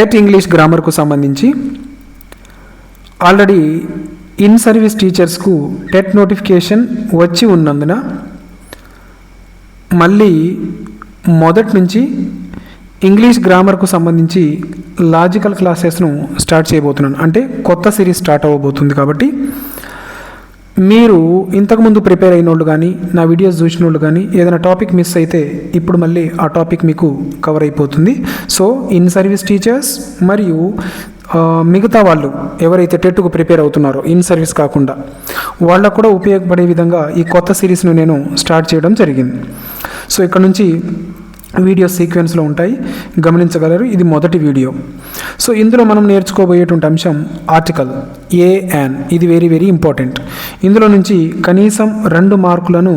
TET English గ్రామర్కు సంబంధించి already in service టీచర్స్కు టెట్ నోటిఫికేషన్ వచ్చి ఉన్నందున మళ్ళీ మొదటి నుంచి ఇంగ్లీష్ గ్రామర్కు సంబంధించి లాజికల్ క్లాసెస్ను స్టార్ట్ చేయబోతున్నాను. అంటే కొత్త సిరీస్ స్టార్ట్ అవ్వబోతుంది. కాబట్టి మీరు ఇంతకుముందు ప్రిపేర్ అయిన వాళ్ళు కానీ నా వీడియోస్ చూసిన వాళ్ళు కానీ ఏదైనా టాపిక్ మిస్ అయితే ఇప్పుడు మళ్ళీ ఆ టాపిక్ మీకు కవర్ అయిపోతుంది. సో ఇన్ సర్వీస్ టీచర్స్ మరియు మిగతా వాళ్ళు ఎవరైతే టెట్కు ప్రిపేర్ అవుతున్నారో ఇన్ సర్వీస్ కాకుండా వాళ్ళకు కూడా ఉపయోగపడే విధంగా ఈ కొత్త సిరీస్ను నేను స్టార్ట్ చేయడం జరిగింది. సో ఇక్కడ నుంచి వీడియో సీక్వెన్స్లో ఉంటాయి, గమనించగలరు. ఇది మొదటి వీడియో. సో ఇందులో మనం నేర్చుకోబోయేటువంటి అంశం ఆర్టికల్ ఏఎన్. ఇది వెరీ వెరీ ఇంపార్టెంట్. ఇందులో నుంచి కనీసం 2 మార్కులను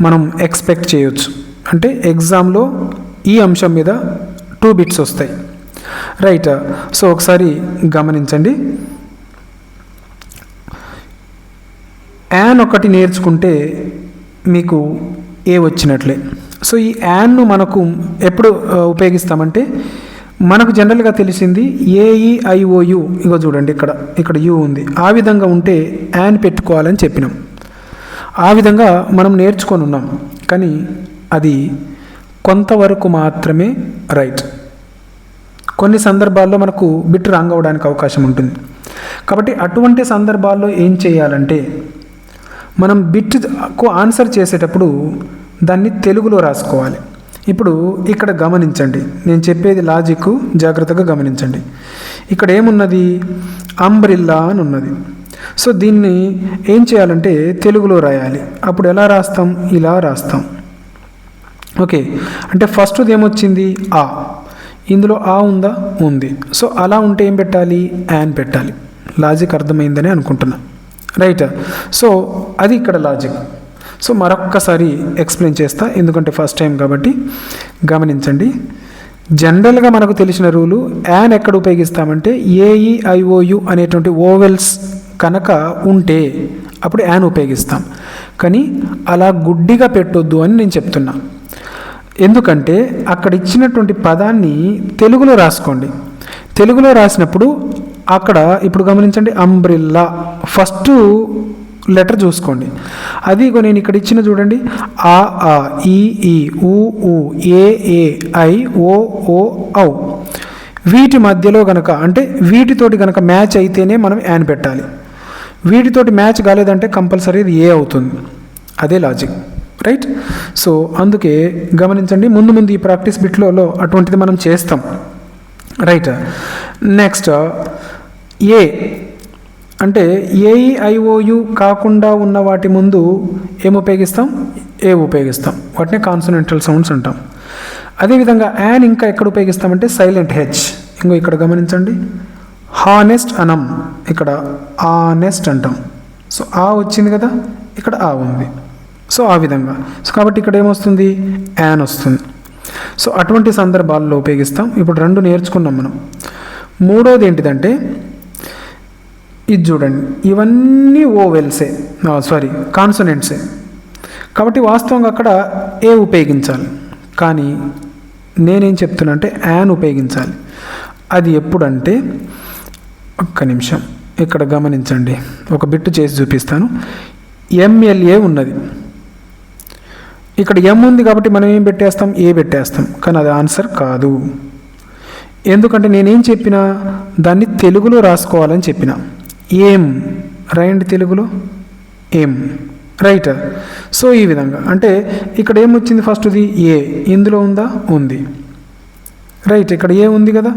మనం ఎక్స్పెక్ట్ చేయొచ్చు. అంటే ఎగ్జామ్లో ఈ అంశం మీద 2 బిట్స్ వస్తాయి. రైట్. సో ఒకసారి గమనించండి. యాన్ ఒకటి నేర్చుకుంటే మీకు ఏ వచ్చినట్లే. సో ఈ యాన్ను మనకు ఎప్పుడు ఉపయోగిస్తామంటే మనకు జనరల్గా తెలిసింది ఏఈఐఓయు. ఇగో చూడండి, ఇక్కడ యు ఉంది. ఆ విధంగా ఉంటే యాన్ పెట్టుకోవాలని చెప్పినాం. ఆ విధంగా మనం నేర్చుకొని ఉన్నాం. కానీ అది కొంతవరకు మాత్రమే రైట్. కొన్ని సందర్భాల్లో మనకు బిట్ రాంగ్ అవ్వడానికి అవకాశం ఉంటుంది. కాబట్టి అటువంటి సందర్భాల్లో ఏం చేయాలంటే మనం బిట్కు ఆన్సర్ చేసేటప్పుడు దాన్ని తెలుగులో రాసుకోవాలి. ఇప్పుడు ఇక్కడ గమనించండి, నేను చెప్పేది లాజిక్ జాగ్రత్తగా గమనించండి. ఇక్కడ ఏమున్నది? అంబ్రిల్లా అని ఉన్నది. సో దీన్ని ఏం చేయాలంటే తెలుగులో రాయాలి. అప్పుడు ఎలా రాస్తాం? ఇలా రాస్తాం. ఓకే. అంటే ఫస్ట్ది ఏమొచ్చింది? ఆ. ఇందులో ఆ ఉందా? ఉంది. సో అలా ఉంటే ఏం పెట్టాలి? యాన్ పెట్టాలి. లాజిక్ అర్థమైందని అనుకుంటున్నా. రైట్. సో అది ఇక్కడ లాజిక్. సో మరొక్కసారి ఎక్స్ప్లెయిన్ చేస్తా, ఎందుకంటే ఫస్ట్ టైం కాబట్టి గమనించండి. జనరల్గా మనకు తెలిసిన రూలు యాన్ ఎక్కడ ఉపయోగిస్తామంటే ఏఈఐఓయు అనేటువంటి ఓవెల్స్ కనుక ఉంటే అప్పుడు యాన్ ఉపయోగిస్తాం. కానీ అలా గుడ్డిగా పెట్టొద్దు అని నేను చెప్తున్నా. ఎందుకంటే అక్కడ ఇచ్చినటువంటి పదాన్ని తెలుగులో రాసుకోండి. తెలుగులో రాసినప్పుడు అక్కడ ఇప్పుడు గమనించండి, అంబ్రిల్లా ఫస్ట్ లెటర్ చూసుకోండి. అది నేను ఇక్కడ ఇచ్చిన చూడండి, ఆ ఆ ఈ ఈ ఊ ఊ ఏ ఏ ఐ ఓ ఓ ఔ. వీటి మధ్యలో గనక అంటే వీటితోటి గనక మ్యాచ్ అయితేనే మనం యాన్ పెట్టాలి. వీటితోటి మ్యాచ్ కాలేదంటే కంపల్సరీ ఇది ఏ అవుతుంది. అదే లాజిక్. రైట్. సో అందుకే గమనించండి, ముందు ఈ ప్రాక్టీస్ బిట్లో అటువంటిది మనం చేస్తాం. రైట్. నెక్స్ట్ ఏ అంటే ఏఈఐఓయు కాకుండా ఉన్న వాటి ముందు ఏం ఉపయోగిస్తాం? ఏ ఉపయోగిస్తాం. వాటిని కాన్సోనెంటల్ సౌండ్స్ అంటాం. అదేవిధంగా యాన్ ఇంకా ఎక్కడ ఉపయోగిస్తామంటే సైలెంట్ హెచ్. ఇంకో ఇక్కడ గమనించండి, హానెస్ట్ అనం, ఇక్కడ ఆనెస్ట్ అంటాం. సో ఆ వచ్చింది కదా, ఇక్కడ ఆ ఉంది. సో ఆ విధంగా. సో కాబట్టి ఇక్కడ ఏమొస్తుంది? యాన్ వస్తుంది. సో అటువంటి సందర్భాల్లో ఉపయోగిస్తాం. ఇప్పుడు 2 నేర్చుకున్నాం మనం. మూడోది ఏంటిదంటే ఇది చూడండి, ఇవన్నీ ఓవెల్సే, కాన్సోనెంట్సే. కాబట్టి వాస్తవంగా అక్కడ ఏ ఉపయోగించాలి. కానీ నేనేం చెప్తున్నా అంటే యాన్ ఉపయోగించాలి. అది ఎప్పుడంటే ఒక్క నిమిషం ఇక్కడ గమనించండి, ఒక బిట్టు చేసి చూపిస్తాను. ఎంఎల్ఏ ఉన్నది, ఇక్కడ ఎం ఉంది కాబట్టి మనం ఏం పెట్టేస్తాం? ఏ పెట్టేస్తాం. కానీ అది ఆన్సర్ కాదు. ఎందుకంటే నేనేం చెప్పినా దాన్ని తెలుగులో రాసుకోవాలని చెప్పిన. ఏం రాయండి తెలుగులో, ఏం. రైట్. సో ఈ విధంగా అంటే ఇక్కడ ఏమొచ్చింది? ఫస్ట్ది ఏ. ఇందులో ఉందా? ఉంది. రైట్. ఇక్కడ ఏ ఉంది కదా.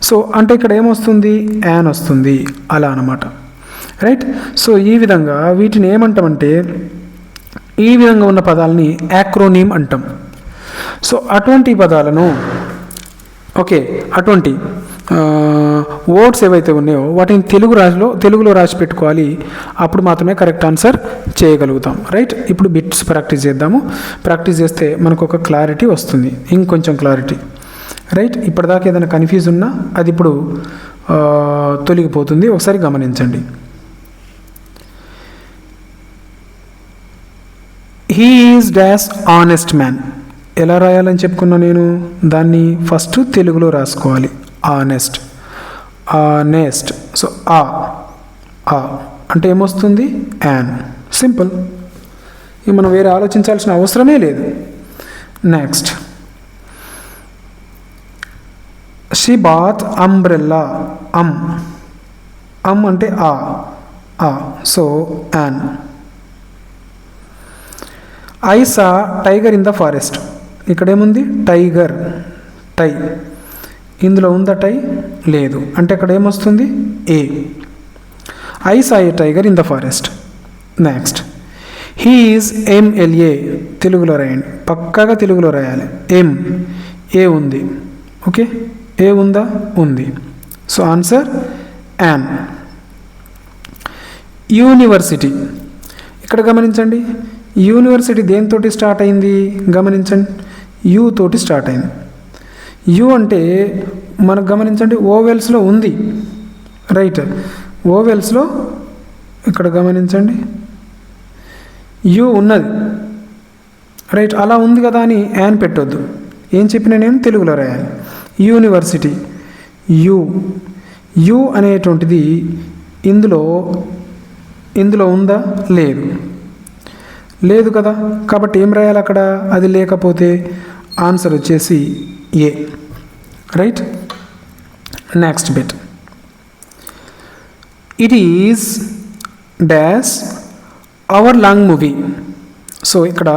సో అంటే ఇక్కడ ఏమొస్తుంది? యాన్ వస్తుంది. అలా అన్నమాట. రైట్. సో ఈ విధంగా వీటిని ఏమంటామంటే ఈ విధంగా ఉన్న పదాలని యాక్రోనిమ్ అంటాం. సో అటువంటి పదాలను అటువంటి వర్డ్స్ ఏవైతే ఉన్నాయో వాటిని తెలుగులో రాసి పెట్టుకోవాలి. అప్పుడు మాత్రమే కరెక్ట్ ఆన్సర్ చేయగలుగుతాం. రైట్. ఇప్పుడు బిట్స్ ప్రాక్టీస్ చేద్దాము. ప్రాక్టీస్ చేస్తే మనకు ఒక క్లారిటీ వస్తుంది, ఇంకొంచెం క్లారిటీ. రైట్. ఇప్పటిదాకా ఏదైనా కన్ఫ్యూజ్ ఉన్నా అది ఇప్పుడు తొలగిపోతుంది. ఒకసారి గమనించండి. He is dash honest man. ఎలా రాయాలని చెప్పుకున్నా నేను? దాన్ని ఫస్ట్ తెలుగులో రాసుకోవాలి. Honest, honest. సో ఆ అంటే ఏమొస్తుంది? యాన్. సింపుల్. ఇక మనం వేరే ఆలోచించాల్సిన అవసరమే లేదు. Next, she bought umbrella. Um అంటే ఆ. So an. I saw tiger in the forest. ఇక్కడేముంది? టైగర్, టై. ఇందులో ఉందా టై? లేదు. అంటే ఇక్కడ ఏమొస్తుంది? A. I saw a tiger in the forest. Next, he is MLA. తెలుగులో రాయండి, పక్కాగా తెలుగులో రాయాలి. ఏ ఉంది. ఓకే, ఏ ఉందా? ఉంది. So answer an. యూనివర్సిటీ. ఇక్కడ గమనించండి, యూనివర్సిటీ దేనితోటి స్టార్ట్ అయింది? గమనించండి, యూ తోటి స్టార్ట్ అయింది. యూ అంటే మనకు గమనించండి ఓవెల్స్లో ఉంది. రైట్, ఓవెల్స్లో ఇక్కడ గమనించండి యూ ఉన్నది. రైట్, అలా ఉంది కదా అని యాన్ పెట్టొద్దు. ఏం చెప్పినా నేను తెలుగులో రాయాలి. యూనివర్సిటీ, యూ అనేటువంటిది ఇందులో ఉందా? లేదు కదా. కాబట్టి ఏం రాయాలి అక్కడ? అది లేకపోతే ఆన్సర్ వచ్చేసి a. Right. Next bit, it is dash hour long movie. So ఇక్కడ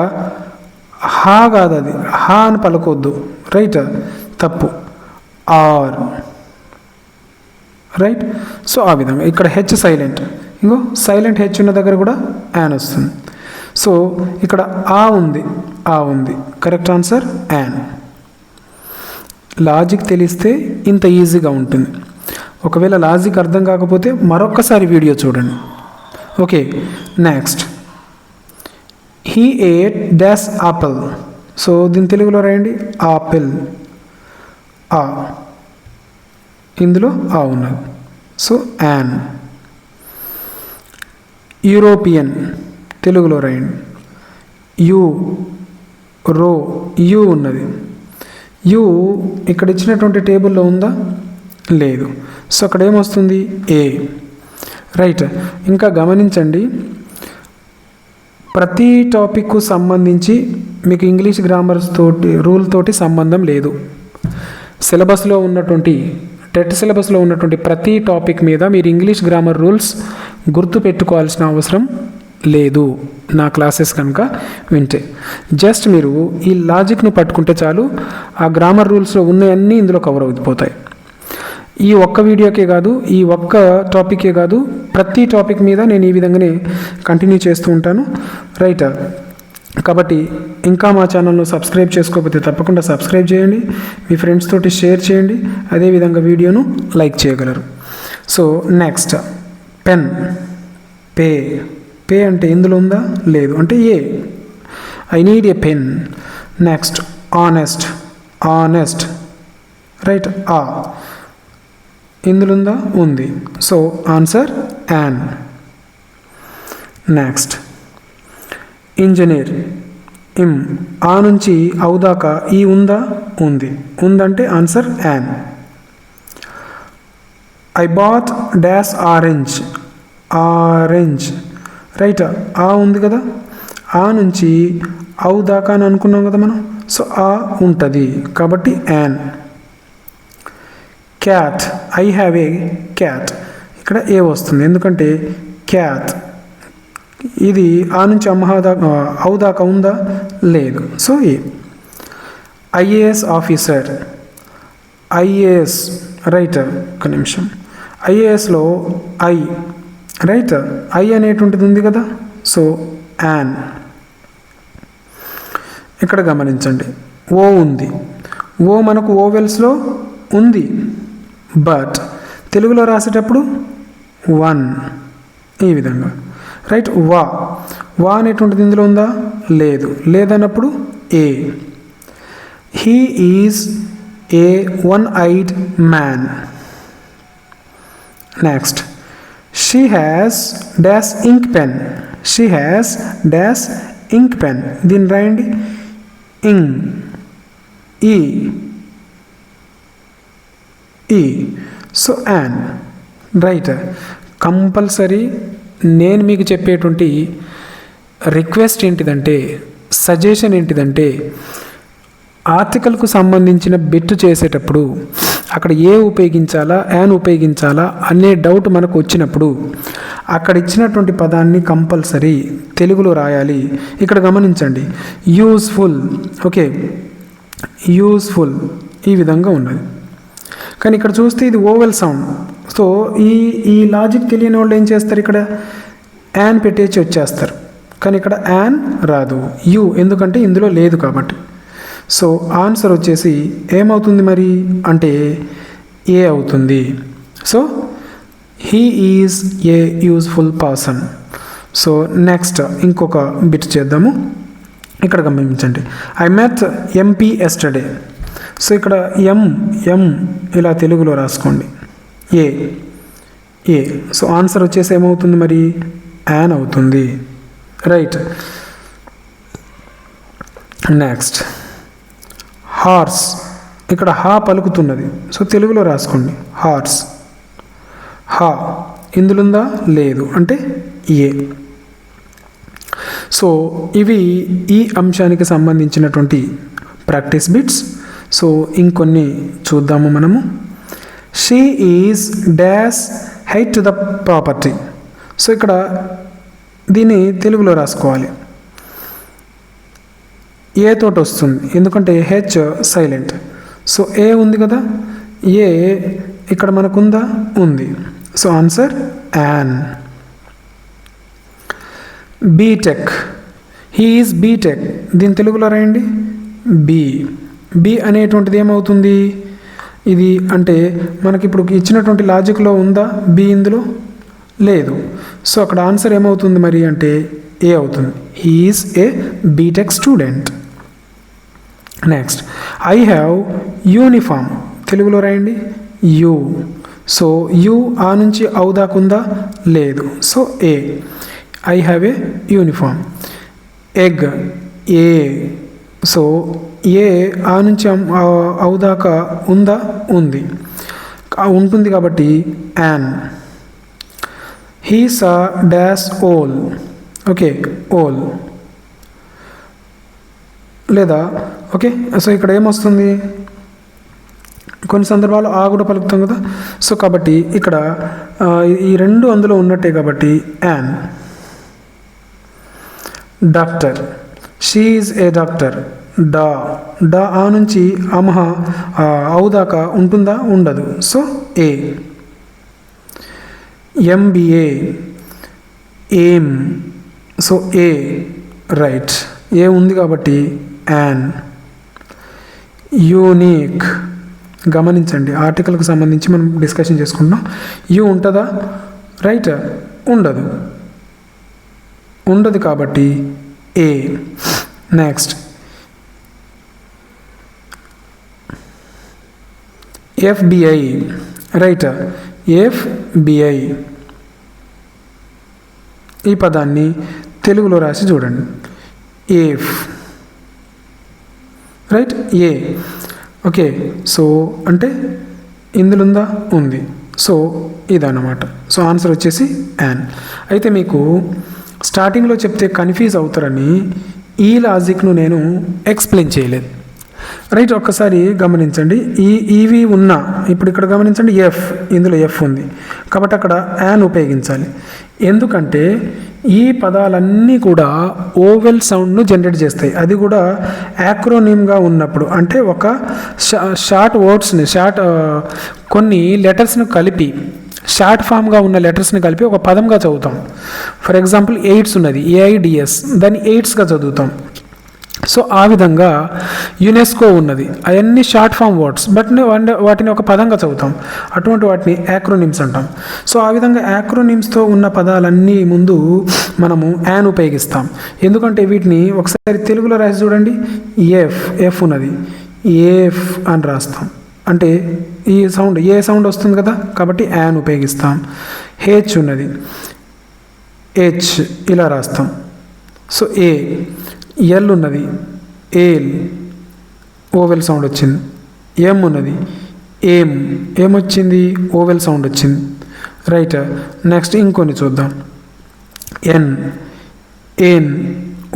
హా కాదు, అది హా అని పలకొద్దు. రైట్, తప్పు. ఆర్. రైట్. సో ఆ విధంగా ఇక్కడ హెచ్ సైలెంట్. ఇంకో సైలెంట్ హెచ్ ఉన్న దగ్గర కూడా యాన్ వస్తుంది. సో ఇక్కడ ఆ ఉంది. Correct answer an. లాజిక్ తెలిస్తే ఇంత ఈజీగా ఉంటుంది. ఒకవేళ లాజిక్ అర్థం కాకపోతే మరొక్కసారి వీడియో చూడండి. Okay. Next, he ate dash apple. So దీని తెలుగులో రాయండి, ఆపిల్. ఆ, ఇందులో ఆ ఉన్నది. So an. యూరోపియన్, తెలుగులో రాయండి, యూ ఉన్నది. యూ ఇక్కడ ఇచ్చినటువంటి టేబుల్లో ఉందా? లేదు. సో అక్కడ ఏమొస్తుంది? ఏ. రైట్. ఇంకా గమనించండి, ప్రతి టాపిక్కు సంబంధించి మీకు ఇంగ్లీష్ గ్రామర్స్ తోటి రూల్ తోటి సంబంధం లేదు. సిలబస్లో ఉన్నటువంటి టెట్ సిలబస్లో ఉన్నటువంటి ప్రతి టాపిక్ మీద మీరు ఇంగ్లీష్ గ్రామర్ రూల్స్ గుర్తు పెట్టుకోవాల్సిన అవసరం లేదు నా క్లాసెస్ కనుక వింటే. జస్ట్ మీరు ఈ లాజిక్ను పట్టుకుంటే చాలు, ఆ గ్రామర్ రూల్స్లో ఉన్నవన్నీ ఇందులో కవర్ అయిపోతాయి. ఈ ఒక్క వీడియోకే కాదు, ఈ ఒక్క టాపికే కాదు, ప్రతి టాపిక్ మీద నేను ఈ విధంగానే కంటిన్యూ చేస్తూ ఉంటాను. రైట్. కాబట్టి ఇంకా మా ఛానల్ను సబ్స్క్రైబ్ చేసుకోకపోతే తప్పకుండా సబ్స్క్రైబ్ చేయండి, మీ ఫ్రెండ్స్ తోటి షేర్ చేయండి, అదేవిధంగా వీడియోను లైక్ చేయగలరు. సో నెక్స్ట్, పెన్, పే అంటే ఇందులో ఉందా? లేదు. అంటే a. I need a pen. Next, honest. Right, ఆ. ఇందులో ఉందా? ఉంది. So answer an. Next, engineer, ఆ నుంచి అవుదాకా ఈ ఉందా? ఉందంటే answer an. I bought dash orange. Right, ఆ ఉంది కదా, ఆ నుంచి అవుదాకా అని అనుకున్నాం కదా మనం. సో ఆ ఉంటుంది కాబట్టి an. Cat, I have A cat. ఇక్కడ ఏ వస్తుంది, ఎందుకంటే క్యాట్ ఇది ఆ నుంచి అవుదాకా ఉందా? లేదు. సో ఏ. ఐఏఎస్ ఆఫీసర్, రైట్, ఒక నిమిషం. ఐఏఎస్లో రైట్, ఐ అనేటువంటిది ఉంది కదా. So an. ఇక్కడ గమనించండి, ఓ ఉంది. ఓ మనకు ఓవెల్స్లో ఉంది, బట్ తెలుగులో రాసేటప్పుడు 1 ఈ విధంగా. రైట్. వా అనేటువంటిది ఇందులో ఉందా? లేదన్నప్పుడు a. He is a one-eyed man. Next, she has dash ink pen. దీన్ని రాయండి, ఈ. ఈ. So an, right. కంపల్సరీ నేను మీకు చెప్పేటువంటి రిక్వెస్ట్ ఏంటిదంటే, సజెషన్ ఏంటిదంటే, ఆర్టికల్కు సంబంధించిన బిట్ చేసేటప్పుడు అక్కడ ఏ ఉపయోగించాలా యాన్ ఉపయోగించాలా అనే డౌట్ మనకు వచ్చినప్పుడు అక్కడ ఇచ్చినటువంటి పదాన్ని కంపల్సరీ తెలుగులో రాయాలి. ఇక్కడ గమనించండి, యూస్ఫుల్, ఓకే, యూస్ఫుల్ ఈ విధంగా ఉన్నది. కానీ ఇక్కడ చూస్తే ఇది ఓవెల్ సౌండ్. సో ఈ లాజిక్ తెలియని వాళ్ళు ఏం చేస్తారు, ఇక్కడ యాన్ పెట్టేసి వచ్చేస్తారు. కానీ ఇక్కడ యాన్ రాదు, యూ, ఎందుకంటే ఇందులో లేదు కాబట్టి. సో ఆన్సర్ వచ్చేసి ఏమవుతుంది మరి అంటే ఏ అవుతుంది. So he is A useful person. So next ఇంకొక బిట్ చేద్దాము. ఇక్కడ గమనించండి, I met MP yesterday. So ఇక్కడ ఎం ఇలా తెలుగులో రాసుకోండి, ఏ. సో ఆన్సర్ వచ్చేసి ఏమవుతుంది మరి, యాన్ అవుతుంది, రైట్. Next horse. ఇక్కడ హా పలుకుతున్నది, సో తెలుగులో రాసుకోండి హార్స్. హా ఇందులో ఉందా, లేదు, అంటే ఏ. సో ఇవి ఈ అంశానికి సంబంధించినటువంటి ప్రాక్టీస్ బిట్స్. సో ఇంకొన్ని చూద్దాము మనము. She is dash height to the property. So ఇక్కడ దీన్ని తెలుగులో రాసుకోవాలి, ఏ తోటి వస్తుంది ఎందుకంటే హెచ్ సైలెంట్. సో ఏ ఉంది కదా, ఏ ఇక్కడ మనకుందా, ఉంది. So answer an. B Tech, he is B Tech, దీని తెలుగులో రాయండి బి అనేటువంటిది ఏమవుతుంది, ఇది అంటే మనకి ఇప్పుడు ఇచ్చినటువంటి లాజిక్లో ఉందా బి, ఇందులో లేదు. సో అక్కడ ఆన్సర్ ఏమవుతుంది మరి అంటే ఏ అవుతుంది. He is a B Tech student. Next I have uniform, తెలుగులో రాయండి యూ. సో యూ ఆ నుంచి ఔ దాకుందా, లేదు. So a, I have a uniform. Egg, a. So a ఆ నుంచి ఔ దాకా ఉందా, ఉంది, ఉంటుంది కాబట్టి an. He's a dash owl, okay, owl లేదా, ఓకే. సో ఇక్కడ ఏమొస్తుంది, కొన్ని సందర్భాలు ఆ కూడా పలుకుతాం కదా. సో కాబట్టి ఇక్కడ ఈ రెండు అందులో ఉన్నట్టే కాబట్టి an. Doctor, she is a doctor. డా ఆ నుంచి అమహ ఔ దాకా ఉంటుందా, ఉండదు. సో ఏ. ఎంబీఏ, ఏమ్. సో ఏ, రైట్, ఏ ఉంది కాబట్టి యాన్. యూనిక్, గమనించండి ఆర్టికల్కి సంబంధించి మనం డిస్కషన్ చేసుకుంటున్నాం. యూ ఉంటుందా, రైట్, ఉండదు కాబట్టి ఏ. నెక్స్ట్ ఎఫ్బిఐ, రైట్, ఎఫ్బిఐ ఈ పదాన్ని తెలుగులో రాసి చూడండి ఏఫ్, రైట్, ఏ, ఓకే. సో అంటే ఇందులో ఉందా, ఉంది. సో ఇదన్నమాట. సో ఆన్సర్ వచ్చేసి యాన్. అయితే మీకు స్టార్టింగ్లో చెప్తే కన్ఫ్యూజ్ అవుతారని ఈ లాజిక్ను నేను ఎక్స్ప్లెయిన్ చేయలేదు, రైట్. ఒక్కసారి గమనించండి, ఇవి ఉన్నా ఇప్పుడు ఇక్కడ గమనించండి ఎఫ్, ఇందులో ఎఫ్ ఉంది కాబట్టి అక్కడ యాన్ ఉపయోగించాలి. ఎందుకంటే ఈ పదాలన్నీ కూడా ఓవెల్ సౌండ్ను జనరేట్ చేస్తాయి, అది కూడా యాక్రోనిమ్గా ఉన్నప్పుడు. అంటే ఒక షార్ట్ వర్డ్స్ని కొన్ని లెటర్స్ను కలిపి షార్ట్ ఫామ్గా ఉన్న లెటర్స్ని కలిపి ఒక పదంగా చదువుతాం. ఫర్ ఎగ్జాంపుల్ ఎయిడ్స్ ఉన్నది, ఏఐడిఎస్, దాన్ని ఎయిడ్స్గా చదువుతాం. సో ఆ విధంగా యునెస్కో ఉన్నది, అవన్నీ షార్ట్ ఫామ్ వర్డ్స్, బట్ వాటిని ఒక పదంగా చదువుతాం. అటువంటి వాటిని యాక్రోనిమ్స్ అంటాం. సో ఆ విధంగా యాక్రోనిమ్స్తో ఉన్న పదాలన్నీ ముందు మనము యాన్ ఉపయోగిస్తాం. ఎందుకంటే వీటిని ఒకసారి తెలుగులో రాసి చూడండి, ఎఫ్ ఉన్నది, ఏఫ్ అని రాస్తాం. అంటే ఈ సౌండ్ ఏ సౌండ్ వస్తుంది కదా కాబట్టి యాన్ ఉపయోగిస్తాం. హెచ్ ఉన్నది, హెచ్ ఇలా రాస్తాం. సో ఏ. ఎల్ ఉన్నది, ఏల్ ఓవెల్ సౌండ్ వచ్చింది. ఎం ఉన్నది, ఏమొచ్చింది, ఓవెల్ సౌండ్ వచ్చింది, రైట్. నెక్స్ట్ ఇంకొన్ని చూద్దాం. ఏన్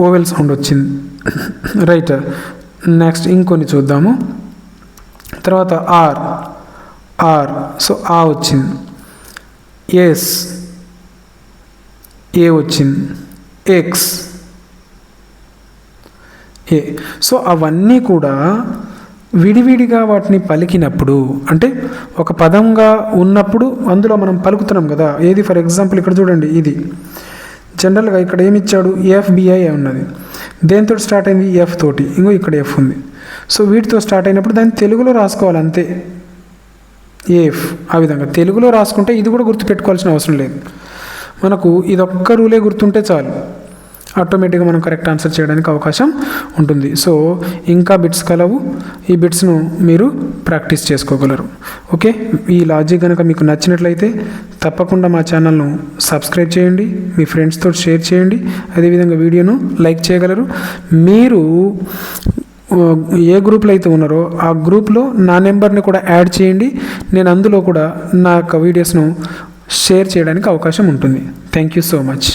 ఓవెల్ సౌండ్ వచ్చింది, రైట్. నెక్స్ట్ ఇంకొన్ని చూద్దాము. తర్వాత ఆర్ సో ఆ వచ్చింది. ఎస్ ఏ వచ్చింది. ఎక్స్ ఏ. సో అవన్నీ కూడా విడివిడిగా వాటిని పలికినప్పుడు, అంటే ఒక పదంగా ఉన్నప్పుడు అందులో మనం పలుకుతున్నాం కదా. ఏది ఫర్ ఎగ్జాంపుల్ ఇక్కడ చూడండి, ఇది జనరల్గా ఇక్కడ ఏమి ఇచ్చాడు, ఎఫ్బిఐ ఉన్నది, దేంతో స్టార్ట్ అయింది, ఎఫ్ తోటి, ఇంకో ఇక్కడ ఎఫ్ ఉంది. సో వీటితో స్టార్ట్ అయినప్పుడు దాన్ని తెలుగులో రాసుకోవాలి అంతే, ఎఫ్. ఆ విధంగా తెలుగులో రాసుకుంటే ఇది కూడా గుర్తుపెట్టుకోవాల్సిన అవసరం లేదు. మనకు ఇదొక్క రూలే గుర్తుంటే చాలు, ఆటోమేటిక్గా మనం కరెక్ట్ ఆన్సర్ చేయడానికి అవకాశం ఉంటుంది. సో ఇంకా బిట్స్ కలవు, ఈ బిట్స్ను మీరు ప్రాక్టీస్ చేసుకోగలరు. ఓకే, ఈ లాజిక్ కనుక మీకు నచ్చినట్లయితే తప్పకుండా మా ఛానల్ను సబ్స్క్రైబ్ చేయండి, మీ ఫ్రెండ్స్తో షేర్ చేయండి, అదేవిధంగా వీడియోను లైక్ చేయగలరు. మీరు ఏ గ్రూప్లో అయితే ఉన్నారో ఆ గ్రూప్లో నా నెంబర్ని కూడా యాడ్ చేయండి, నేను అందులో కూడా నా యొక్క వీడియోస్ను షేర్ చేయడానికి అవకాశం ఉంటుంది. Thank you so much.